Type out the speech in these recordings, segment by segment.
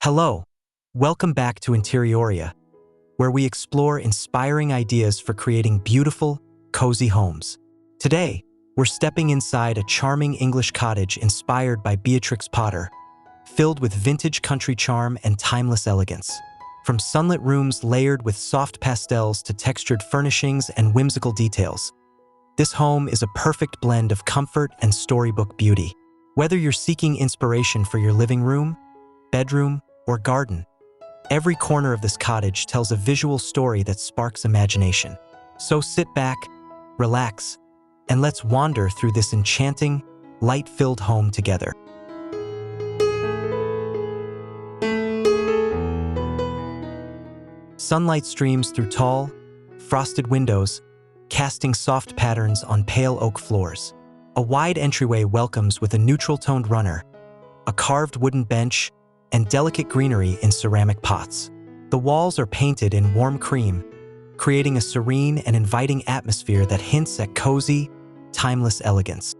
Hello, welcome back to Interioria, where we explore inspiring ideas for creating beautiful, cozy homes. Today, we're stepping inside a charming English cottage inspired by Beatrix Potter, filled with vintage country charm and timeless elegance. From sunlit rooms layered with soft pastels to textured furnishings and whimsical details, this home is a perfect blend of comfort and storybook beauty. Whether you're seeking inspiration for your living room, bedroom, or garden, every corner of this cottage tells a visual story that sparks imagination. So sit back, relax, and let's wander through this enchanting, light-filled home together. Sunlight streams through tall, frosted windows, casting soft patterns on pale oak floors. A wide entryway welcomes with a neutral-toned runner, a carved wooden bench, and delicate greenery in ceramic pots. The walls are painted in warm cream, creating a serene and inviting atmosphere that hints at cozy, timeless elegance.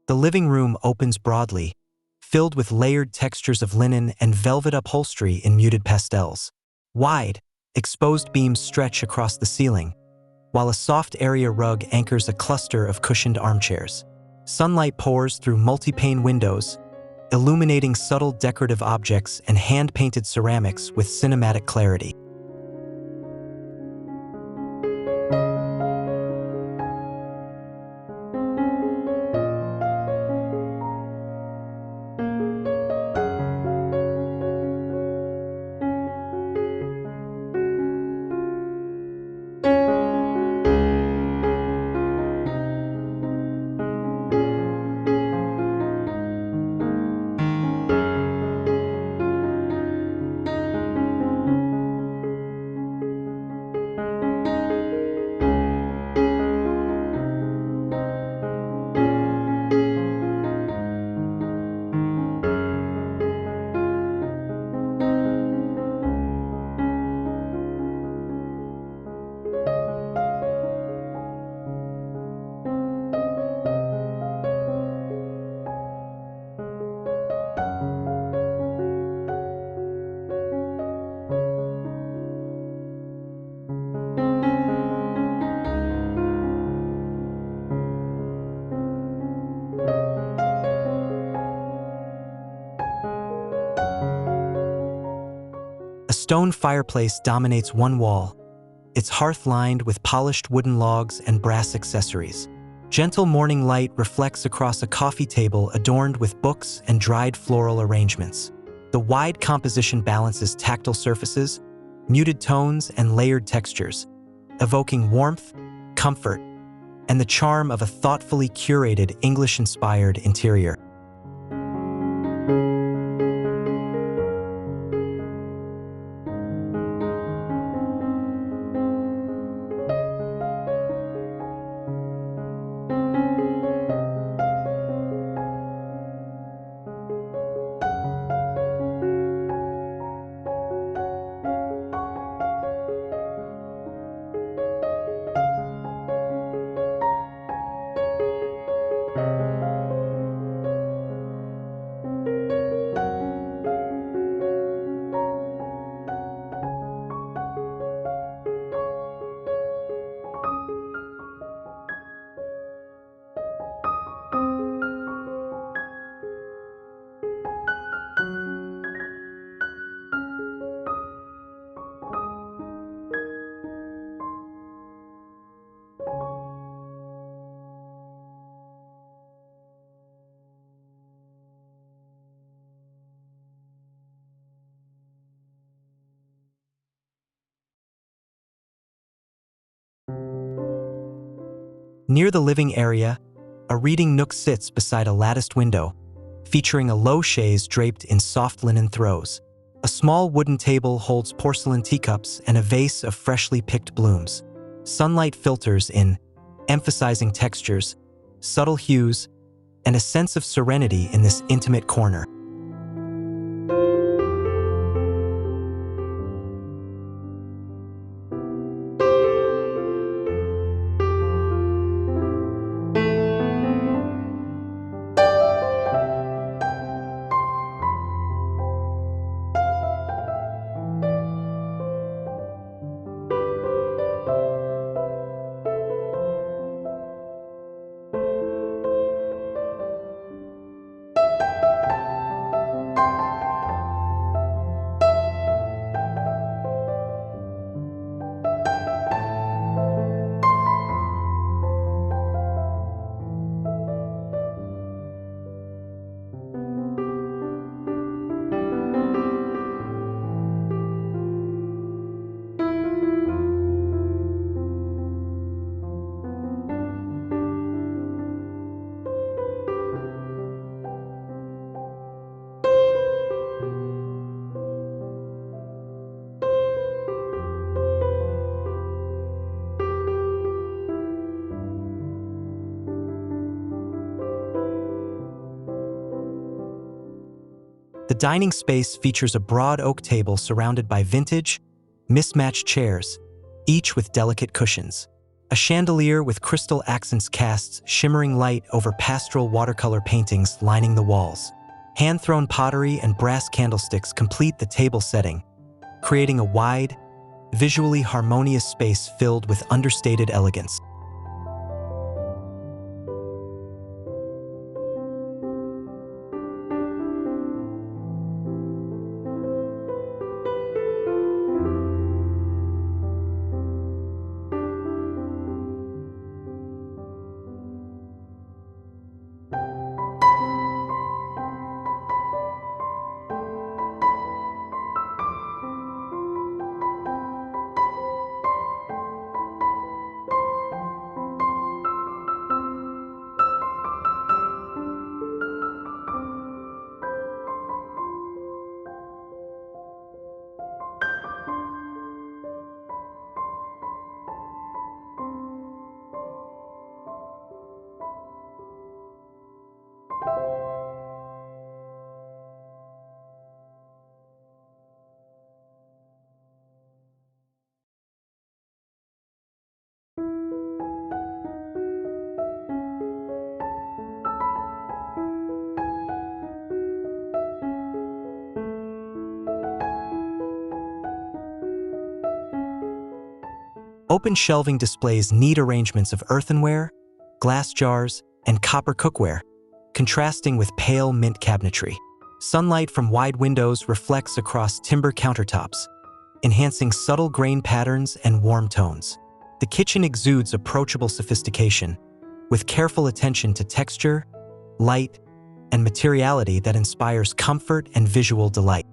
The living room opens broadly, filled with layered textures of linen and velvet upholstery in muted pastels. Wide, exposed beams stretch across the ceiling, while a soft area rug anchors a cluster of cushioned armchairs. Sunlight pours through multi-pane windows, illuminating subtle decorative objects and hand-painted ceramics with cinematic clarity. A stone fireplace dominates one wall, its hearth lined with polished wooden logs and brass accessories. Gentle morning light reflects across a coffee table adorned with books and dried floral arrangements. The wide composition balances tactile surfaces, muted tones, and layered textures, evoking warmth, comfort, and the charm of a thoughtfully curated English-inspired interior. Near the living area, a reading nook sits beside a latticed window, featuring a low chaise draped in soft linen throws. A small wooden table holds porcelain teacups and a vase of freshly picked blooms. Sunlight filters in, emphasizing textures, subtle hues, and a sense of serenity in this intimate corner. The dining space features a broad oak table surrounded by vintage, mismatched chairs, each with delicate cushions. A chandelier with crystal accents casts shimmering light over pastoral watercolor paintings lining the walls. Hand-thrown pottery and brass candlesticks complete the table setting, creating a wide, visually harmonious space filled with understated elegance. Open shelving displays neat arrangements of earthenware, glass jars, and copper cookware, contrasting with pale mint cabinetry. Sunlight from wide windows reflects across timber countertops, enhancing subtle grain patterns and warm tones. The kitchen exudes approachable sophistication, with careful attention to texture, light, and materiality that inspires comfort and visual delight.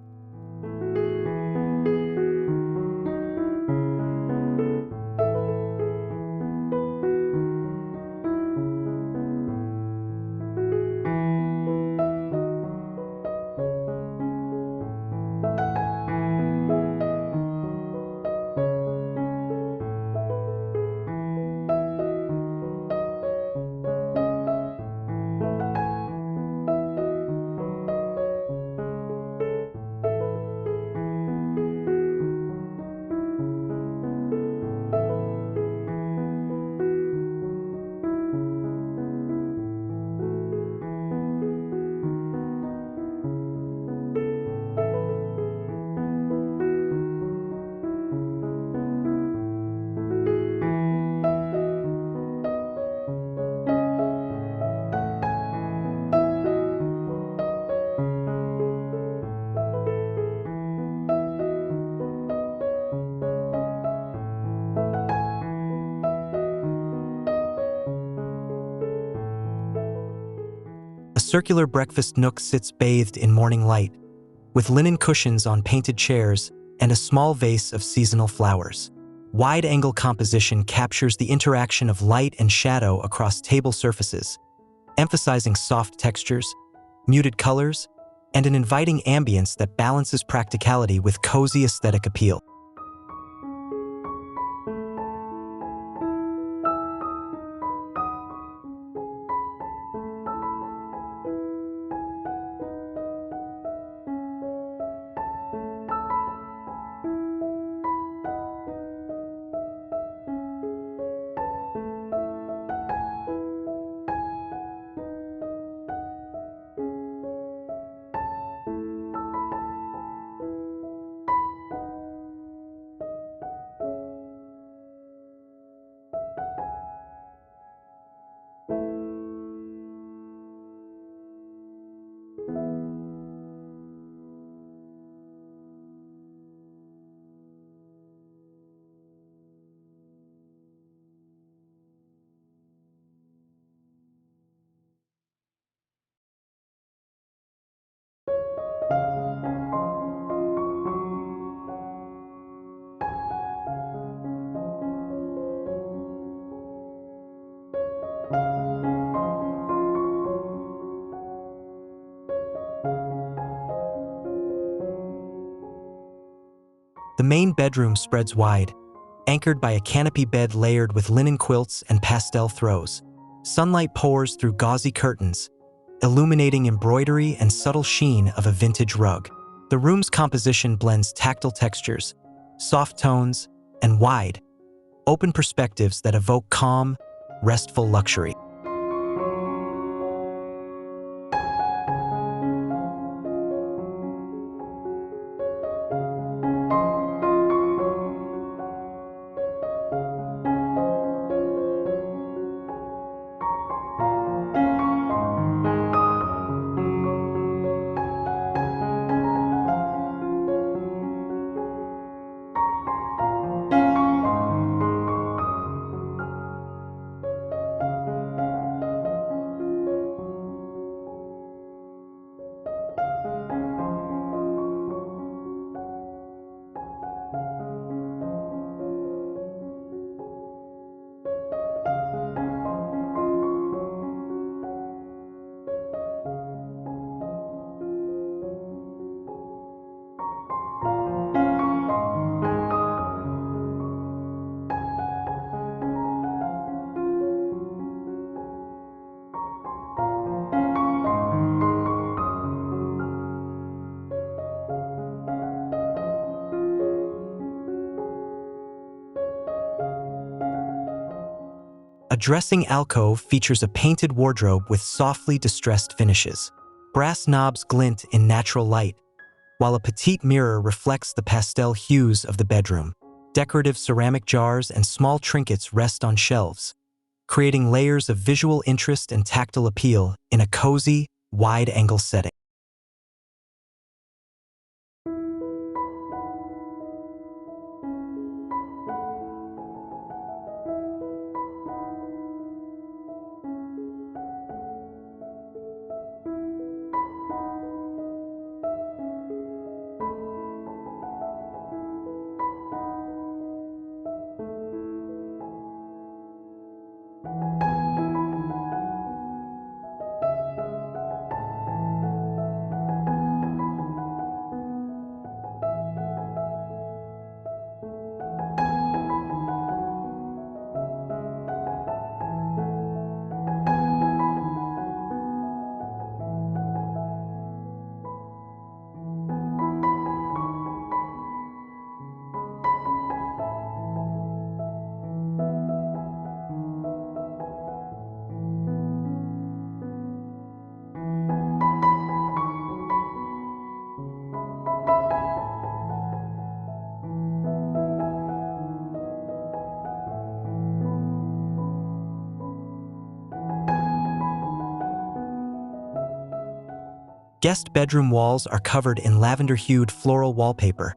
A circular breakfast nook sits bathed in morning light, with linen cushions on painted chairs and a small vase of seasonal flowers. Wide-angle composition captures the interaction of light and shadow across table surfaces, emphasizing soft textures, muted colors, and an inviting ambience that balances practicality with cozy aesthetic appeal. The main bedroom spreads wide, anchored by a canopy bed layered with linen quilts and pastel throws. Sunlight pours through gauzy curtains, illuminating embroidery and subtle sheen of a vintage rug. The room's composition blends tactile textures, soft tones, and wide, open perspectives that evoke calm, restful luxury. A dressing alcove features a painted wardrobe with softly distressed finishes. Brass knobs glint in natural light, while a petite mirror reflects the pastel hues of the bedroom. Decorative ceramic jars and small trinkets rest on shelves, creating layers of visual interest and tactile appeal in a cozy, wide-angle setting. Guest bedroom walls are covered in lavender-hued floral wallpaper,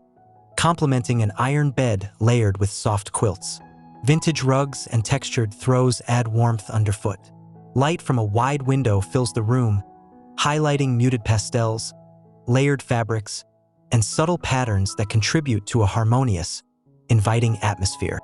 complementing an iron bed layered with soft quilts. Vintage rugs and textured throws add warmth underfoot. Light from a wide window fills the room, highlighting muted pastels, layered fabrics, and subtle patterns that contribute to a harmonious, inviting atmosphere.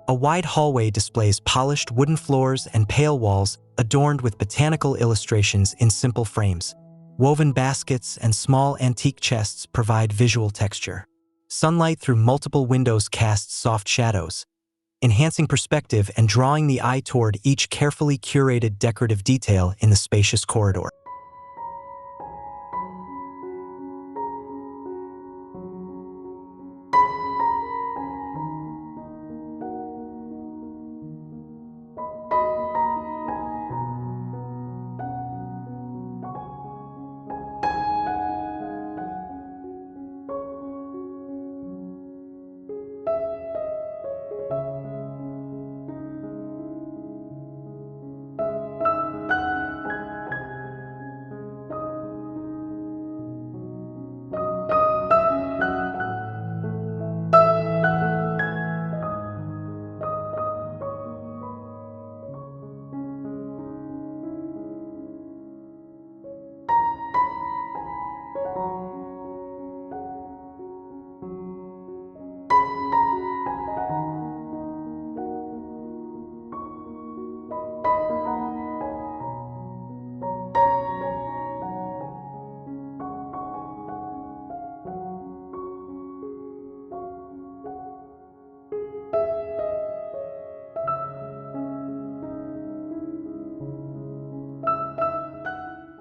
A wide hallway displays polished wooden floors and pale walls adorned with botanical illustrations in simple frames. Woven baskets and small antique chests provide visual texture. Sunlight through multiple windows casts soft shadows, enhancing perspective and drawing the eye toward each carefully curated decorative detail in the spacious corridor.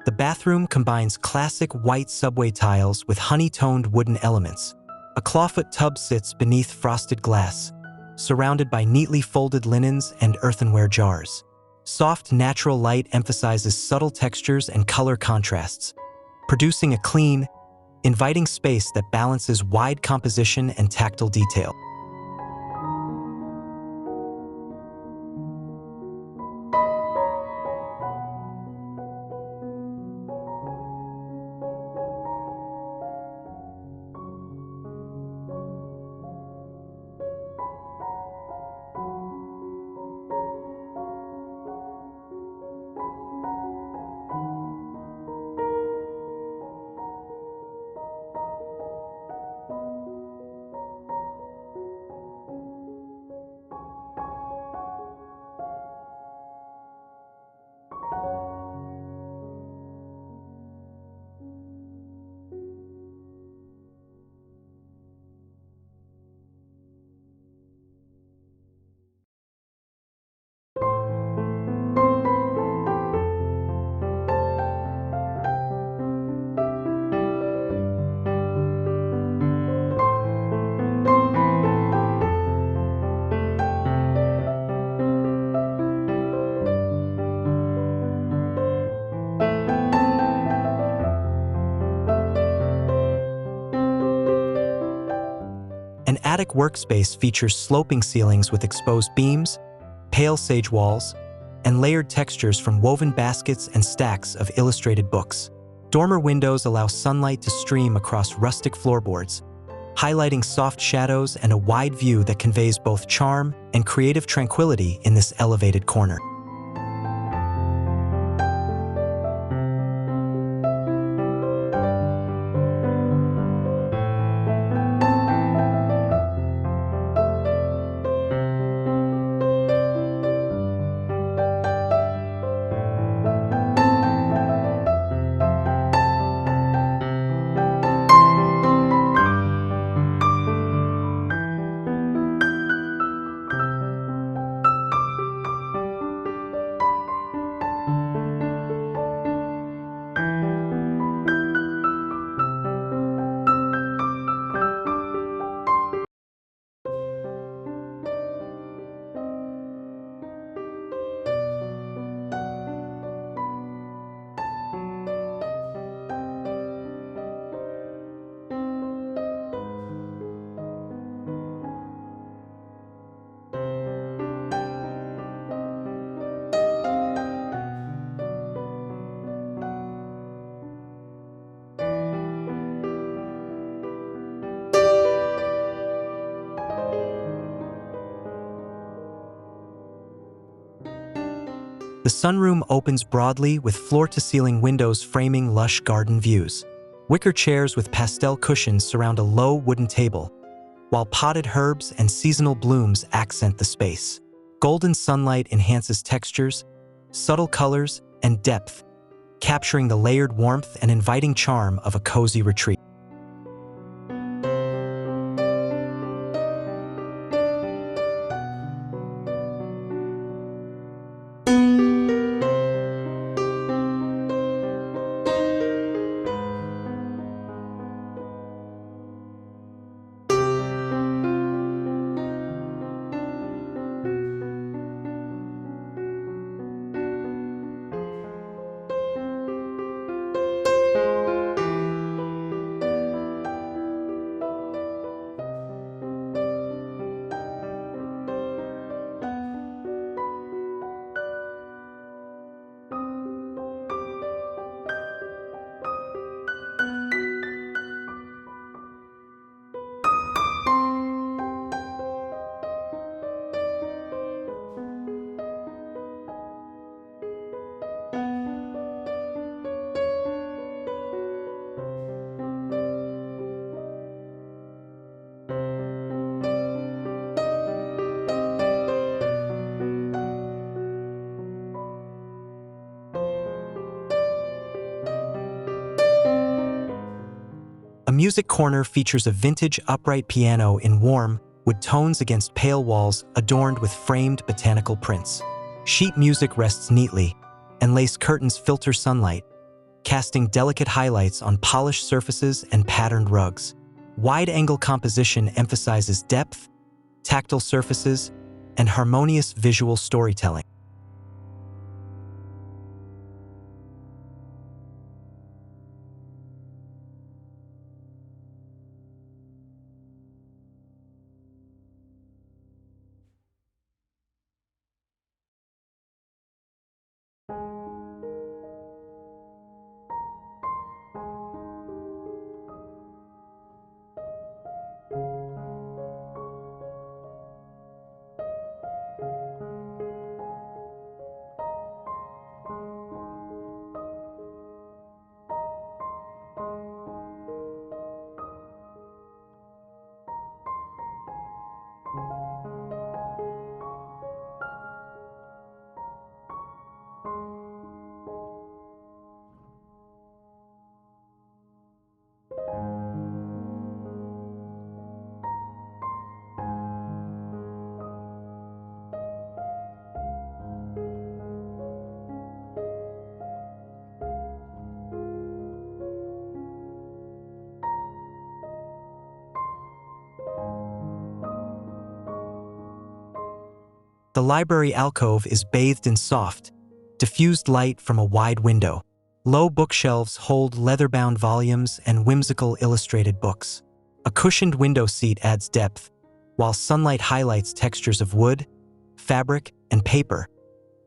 The bathroom combines classic white subway tiles with honey-toned wooden elements. A clawfoot tub sits beneath frosted glass, surrounded by neatly folded linens and earthenware jars. Soft, natural light emphasizes subtle textures and color contrasts, producing a clean, inviting space that balances wide composition and tactile detail. An attic workspace features sloping ceilings with exposed beams, pale sage walls, and layered textures from woven baskets and stacks of illustrated books. Dormer windows allow sunlight to stream across rustic floorboards, highlighting soft shadows and a wide view that conveys both charm and creative tranquility in this elevated corner. The sunroom opens broadly with floor-to-ceiling windows framing lush garden views. Wicker chairs with pastel cushions surround a low wooden table, while potted herbs and seasonal blooms accent the space. Golden sunlight enhances textures, subtle colors, and depth, capturing the layered warmth and inviting charm of a cozy retreat. A music corner features a vintage upright piano in warm, wood tones against pale walls adorned with framed botanical prints. Sheet music rests neatly, and lace curtains filter sunlight, casting delicate highlights on polished surfaces and patterned rugs. Wide-angle composition emphasizes depth, tactile surfaces, and harmonious visual storytelling. The library alcove is bathed in soft, diffused light from a wide window. Low bookshelves hold leather-bound volumes and whimsical illustrated books. A cushioned window seat adds depth, while sunlight highlights textures of wood, fabric, and paper,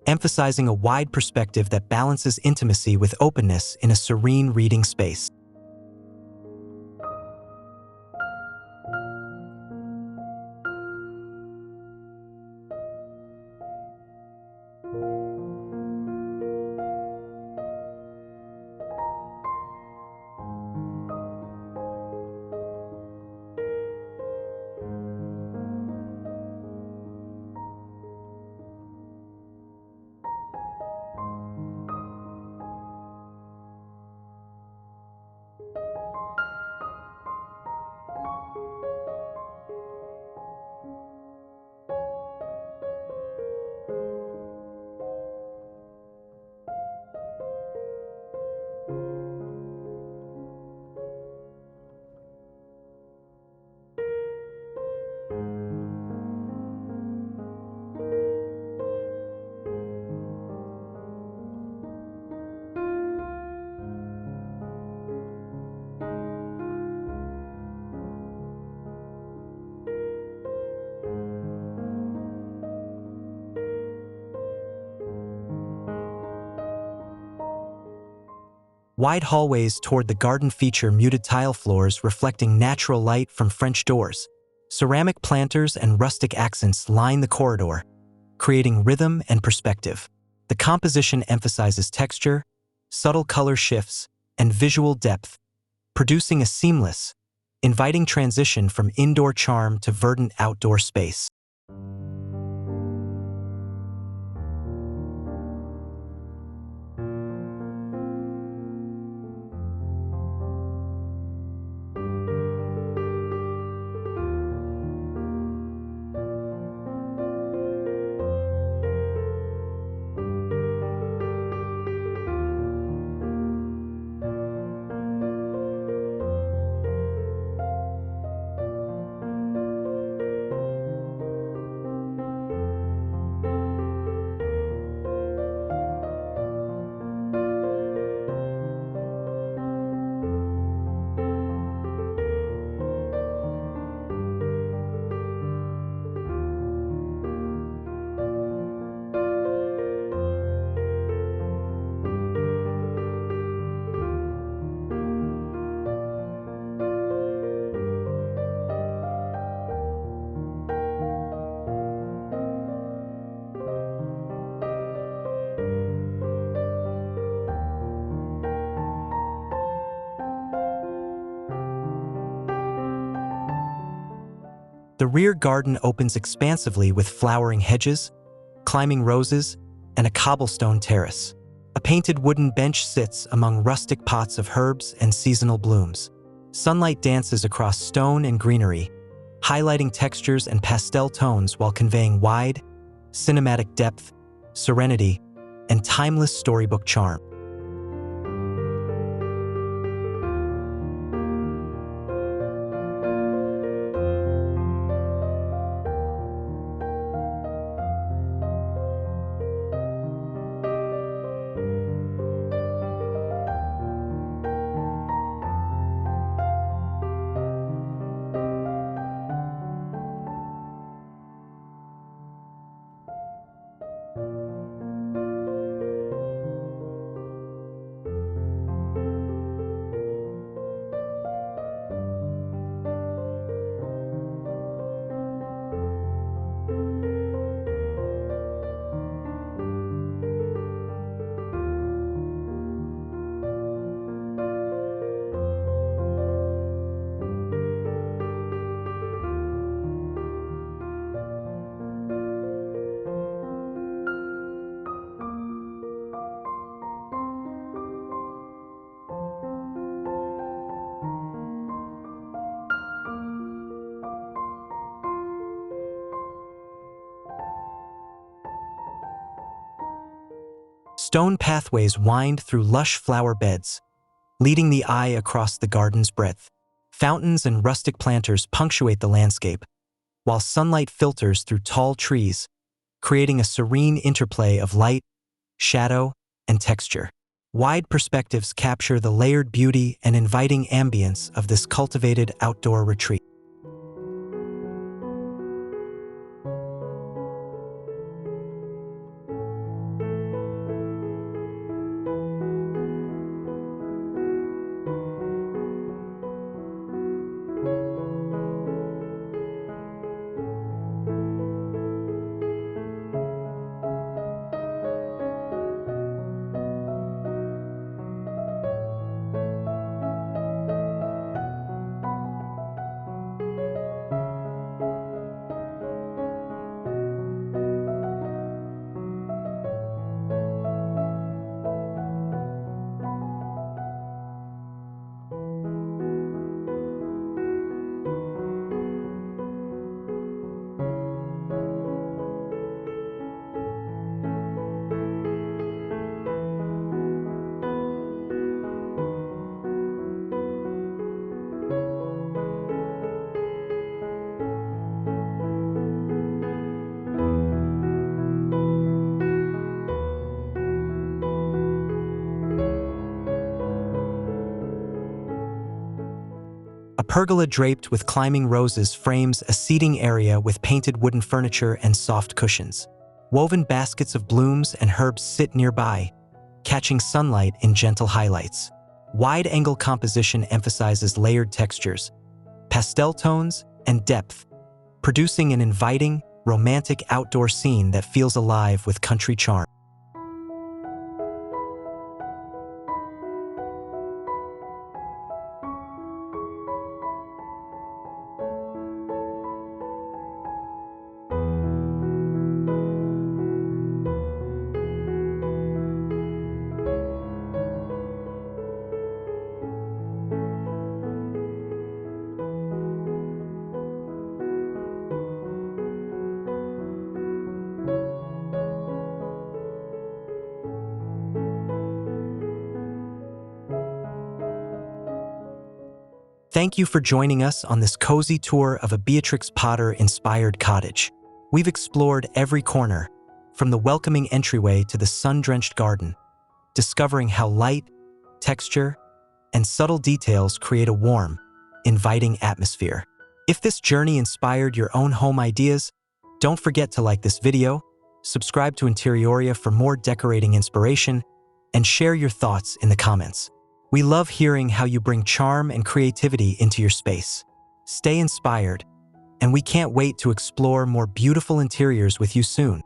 emphasizing a wide perspective that balances intimacy with openness in a serene reading space. Wide hallways toward the garden feature muted tile floors reflecting natural light from French doors. Ceramic planters and rustic accents line the corridor, creating rhythm and perspective. The composition emphasizes texture, subtle color shifts, and visual depth, producing a seamless, inviting transition from indoor charm to verdant outdoor space. The rear garden opens expansively with flowering hedges, climbing roses, and a cobblestone terrace. A painted wooden bench sits among rustic pots of herbs and seasonal blooms. Sunlight dances across stone and greenery, highlighting textures and pastel tones while conveying wide, cinematic depth, serenity, and timeless storybook charm. Stone pathways wind through lush flower beds, leading the eye across the garden's breadth. Fountains and rustic planters punctuate the landscape, while sunlight filters through tall trees, creating a serene interplay of light, shadow, and texture. Wide perspectives capture the layered beauty and inviting ambience of this cultivated outdoor retreat. A pergola draped with climbing roses frames a seating area with painted wooden furniture and soft cushions. Woven baskets of blooms and herbs sit nearby, catching sunlight in gentle highlights. Wide-angle composition emphasizes layered textures, pastel tones, and depth, producing an inviting, romantic outdoor scene that feels alive with country charm. Thank you for joining us on this cozy tour of a Beatrix Potter-inspired cottage. We've explored every corner, from the welcoming entryway to the sun-drenched garden, discovering how light, texture, and subtle details create a warm, inviting atmosphere. If this journey inspired your own home ideas, don't forget to like this video, subscribe to Interioria for more decorating inspiration, and share your thoughts in the comments. We love hearing how you bring charm and creativity into your space. Stay inspired, and we can't wait to explore more beautiful interiors with you soon.